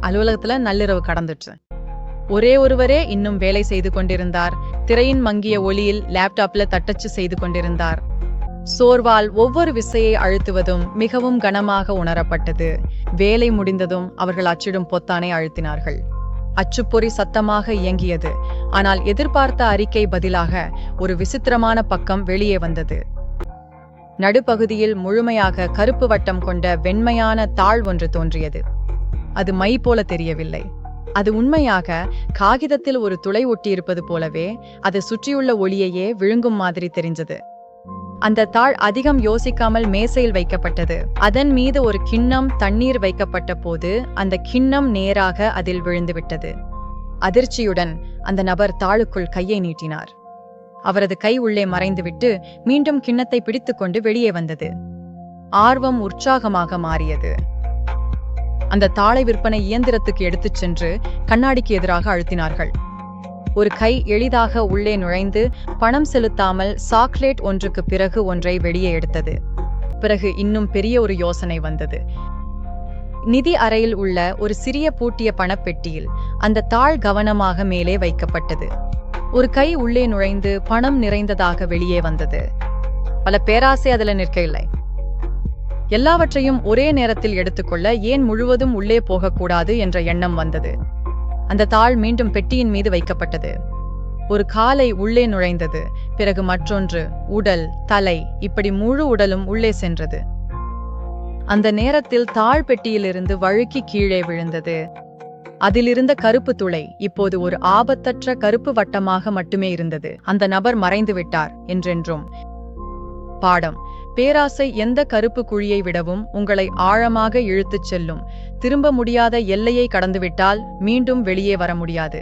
அலுவலகத்துல நள்ளிரவு கடந்துச்சு. ஒரே ஒருவரே இன்னும் வேலை செய்து கொண்டிருந்தார். திரையின் மங்கிய ஒளியில் லேப்டாப்ல தட்டச்சு செய்து கொண்டிருந்தார். சோர்வால் ஒவ்வொரு விசையை அழுத்துவதும் மிகவும் கனமாக உணரப்பட்டது. வேலை முடிந்ததும் அவர்கள் அச்சிடும் பொத்தானை அழுத்தினார்கள். அச்சுப்பொறி சத்தமாக இயங்கியது. ஆனால் எதிர்பார்த்த அறிக்கை பதிலாக ஒரு விசித்திரமான பக்கம் வெளியே வந்தது. நடுப்பகுதியில் முழுமையாக கருப்பு வட்டம் கொண்ட வெண்மையான தாள் ஒன்று தோன்றியது. அது மை போல தெரியவில்லை. அது உண்மையாக காகிதத்தில் ஒரு துளை ஒட்டியிருப்பது போலவே அது சுற்றியுள்ள ஒளியையே விழுங்கும் மாதிரி தெரிஞ்சது. அந்த தாள் அதிகம் யோசிக்காமல் மேசையில் வைக்கப்பட்டது. அதன் மீது ஒரு கிண்ணம் தண்ணீர் வைக்கப்பட்ட போது அந்த கிண்ணம் நேராக அதில் விழுந்துவிட்டது. அதிர்ச்சியுடன் அந்த நபர் தாளுக்குள் கையை நீட்டினார். அவரது கை உள்ளே மறைந்துவிட்டு மீண்டும் கிண்ணத்தை பிடித்துக்கொண்டு வெளியே வந்தது. ஆர்வம் உற்சாகமாக மாறியது. அந்த தாளை விற்பனை இயந்திரத்துக்கு எடுத்துச் சென்று கண்ணாடிக்கு எதிராக அழுத்தினார்கள். ஒரு கை எளிதாக உள்ளே நுழைந்து பணம் செலுத்தாமல் சாக்லேட் ஒன்றுக்கு பிறகு ஒன்றை வெளியே எடுத்தது. பிறகு இன்னும் பெரிய ஒரு யோசனை வந்தது. நிதி அறையில் உள்ள ஒரு சிறிய பூட்டிய பணப்பெட்டியில் அந்த தாள் கவனமாக மேலே வைக்கப்பட்டது. ஒரு கை உள்ளே நுழைந்து பணம் நிறைந்ததாக வெளியே வந்தது. பல பேராசை அதுல நிற்கவில்லை. எல்லாவற்றையும் ஒரே நேரத்தில் எடுத்துக்கொள்ள ஏன் முழுவதும் உள்ளே போகக்கூடாது என்ற எண்ணம் வந்தது. அந்த தாள் மீண்டும் பெட்டியின் மீது வைக்கப்பட்டது. ஒரு காலை உள்ளே நுழைந்தது. பிறகு மற்றொன்று, உடல், தலை, இப்படி முழு உடலும் உள்ளே சென்றது. அந்த நேரத்தில் தாழ் பெட்டியிலிருந்து வழுக்கி கீழே விழுந்தது. அதிலிருந்த கருப்பு துளை இப்போது ஒரு ஆபத்தற்ற கருப்பு வட்டமாக மட்டுமே இருந்தது. அந்த நபர் மறைந்து விட்டார் என்றென்றும். பாடம்: பேராசை எந்த கருப்பு குழியை விடவும் உங்களை ஆழமாக இழுத்துச் செல்லும். திரும்ப முடியாத எல்லையை கடந்துவிட்டால் மீண்டும் வெளியே வர முடியாது.